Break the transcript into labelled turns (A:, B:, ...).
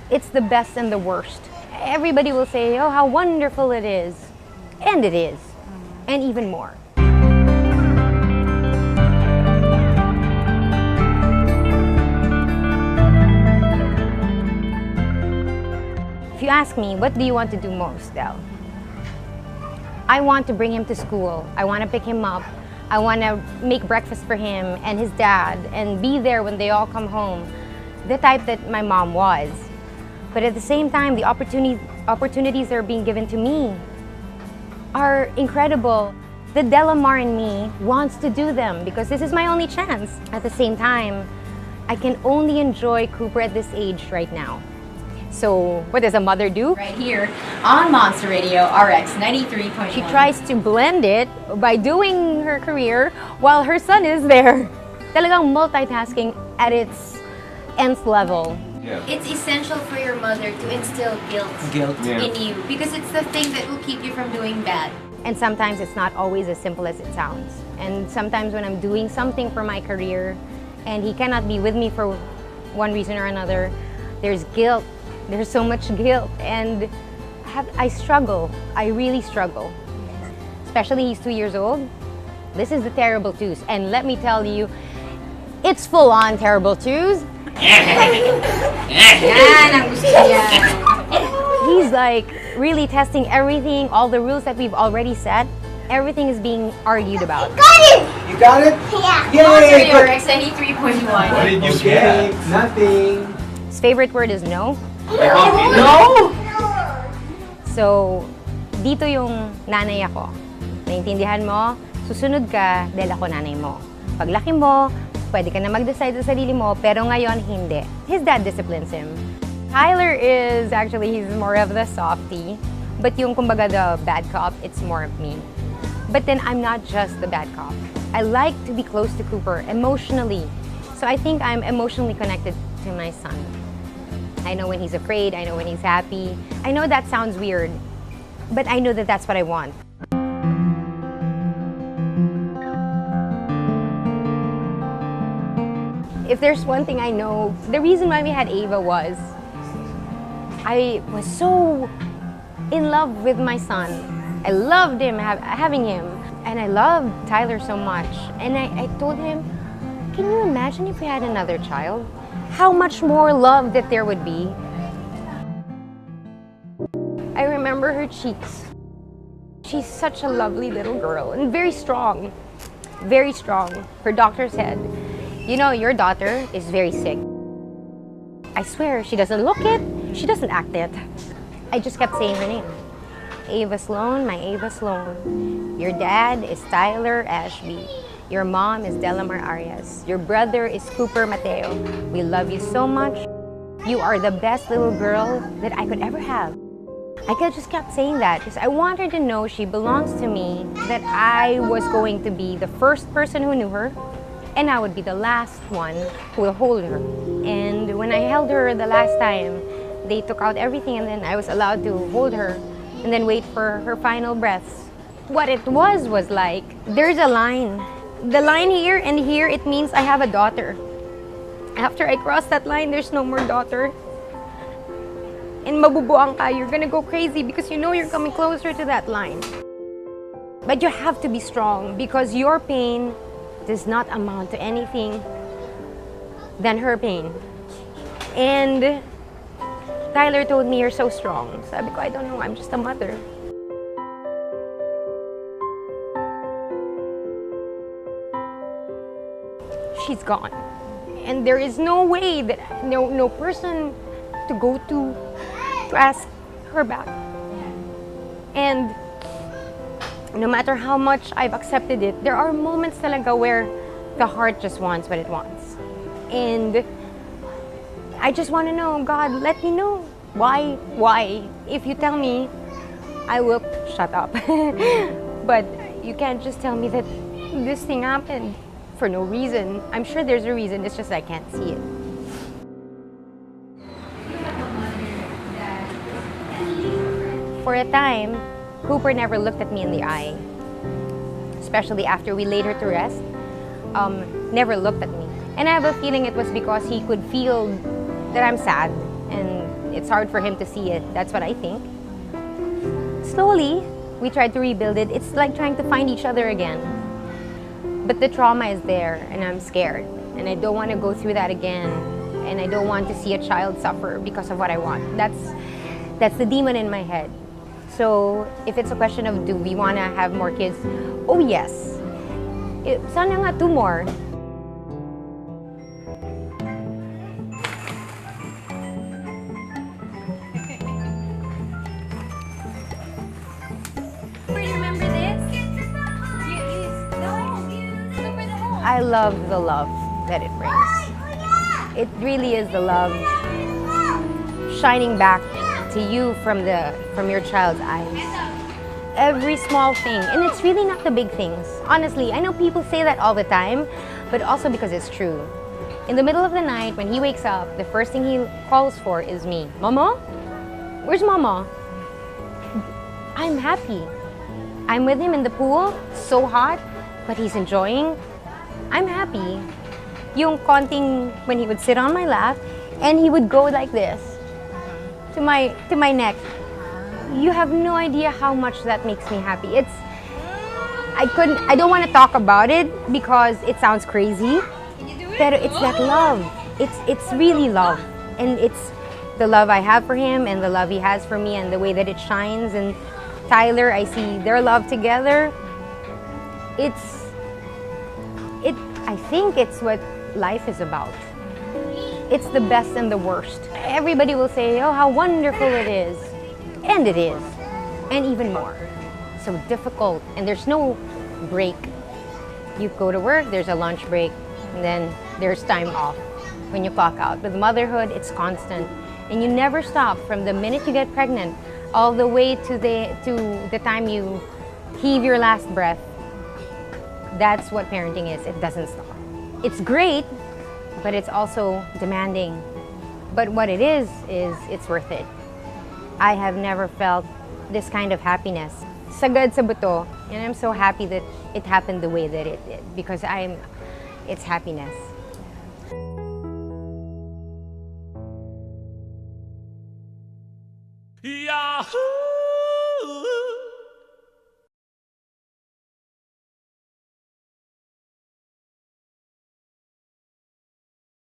A: It's the best and the worst. Everybody will say, oh, how wonderful it is. And it is. And even more. If you ask me, what do you want to do most, Del? I want to bring him to school. I want to pick him up. I want to make breakfast for him and his dad and be there when they all come home. The type that my mom was. But at the same time, the opportunities that are being given to me are incredible. The Delamar in me wants to do them because this is my only chance. At the same time, I can only enjoy Cooper at this age right now. So what does a mother do?
B: Right here on Monster Radio RX 93.1.
A: She tries to blend it by doing her career while her son is there. Talagang multitasking at its nth level.
C: Yeah.
B: It's essential for your mother to instill guilt in you because it's the thing that will keep you from doing bad.
A: And sometimes it's not always as simple as it sounds. And sometimes when I'm doing something for my career and he cannot be with me for one reason or another, there's guilt. There's so much guilt and I struggle. I really struggle. Especially he's 2 years old. This is the terrible twos. And let me tell you, it's full-on terrible twos. He's like really testing everything, all the rules that we've already set. Everything is being argued about.
D: You got it?
B: Yeah.
D: Yay!
B: Monster Radio RX 93.1.
C: What did you get?
D: Nothing.
A: His favorite word is no.
D: No!
A: So, dito yung nanay ako. Naintindihan mo, susunod ka dahil ako nanay mo. Paglaki mo, pwede ka na mag-decide sa sarili mo, pero ngayon hindi. His dad disciplines him. Tyler is actually, he's more of the softie. But yung kumbaga the bad cop, it's more of me. But then I'm not just the bad cop. I like to be close to Cooper emotionally. So I think I'm emotionally connected to my son. I know when he's afraid, I know when he's happy. I know that sounds weird, but I know that that's what I want. If there's one thing I know, the reason why we had Eva was I was so in love with my son. I loved him, having him, and I loved Tyler so much. And I told him, can you imagine if we had another child? How much more love that there would be. I remember her cheeks. She's such a lovely little girl and very strong. Very strong. Her doctor said, you know, your daughter is very sick. I swear, she doesn't look it. She doesn't act it. I just kept saying her name. Eva Sloane, my Eva Sloane. Your dad is Tyler Ashby. Your mom is Delamar Arias. Your brother is Cooper Mateo. We love you so much. You are the best little girl that I could ever have. I just kept saying that because I want her to know she belongs to me, that I was going to be the first person who knew her, and I would be the last one who will hold her. And when I held her the last time, they took out everything and then I was allowed to hold her and then wait for her final breaths. What it was like, there's a line. The line here and here, it means I have a daughter. After I cross that line, there's no more daughter. And mabubuang ka, you're gonna go crazy because you know you're coming closer to that line. But you have to be strong because your pain does not amount to anything than her pain. And Tyler told me, you're so strong. Sabi ko, I don't know, I'm just a mother. She's gone. And there is no way that, no person to go to ask her back. And no matter how much I've accepted it, there are moments talaga where the heart just wants what it wants. And I just want to know, God, let me know. Why? If you tell me, I will shut up. But you can't just tell me that this thing happened for no reason. I'm sure there's a reason, it's just I can't see it. For a time, Cooper never looked at me in the eye. Especially after we laid her to rest, never looked at me. And I have a feeling it was because he could feel that I'm sad and It's hard for him to see it. That's what I think. Slowly, we tried to rebuild it. It's like trying to find each other again. But the trauma is there, and I'm scared. And I don't want to go through that again. And I don't want to see a child suffer because of what I want. That's the demon in my head. So if it's a question of do we want to have more kids? Oh yes. Sana nga 2 more.
B: Remember this?
A: I love the love that it brings. It really is the love shining back to you from your child's eyes. Every small thing, and it's really not the big things. Honestly, I know people say that all the time, but also because it's true. In the middle of the night, when he wakes up, the first thing he calls for is me. Mama? Where's Mama? I'm happy. I'm with him in the pool, so hot, but he's enjoying. I'm happy. Yung konting, when he would sit on my lap, and he would go like this to my neck. You have no idea how much that makes me happy. I don't want to talk about it because it sounds crazy. But it's that love. It's really love. And it's the love I have for him and the love he has for me and the way that it shines. And Tyler, I see their love together. I think it's what life is about. It's the best and the worst. Everybody will say, oh, how wonderful it is. And it is. And even more. So difficult. And there's no break. You go to work, there's a lunch break, and then there's time off when you clock out. With motherhood, it's constant. And you never stop from the minute you get pregnant all the way to the time you heave your last breath. That's what parenting is. It doesn't stop. It's great, but it's also demanding. But what it is it's worth it. I have never felt this kind of happiness. Sagad sa buto. And I'm so happy that it happened the way that it did because it's happiness.
C: Yahoo!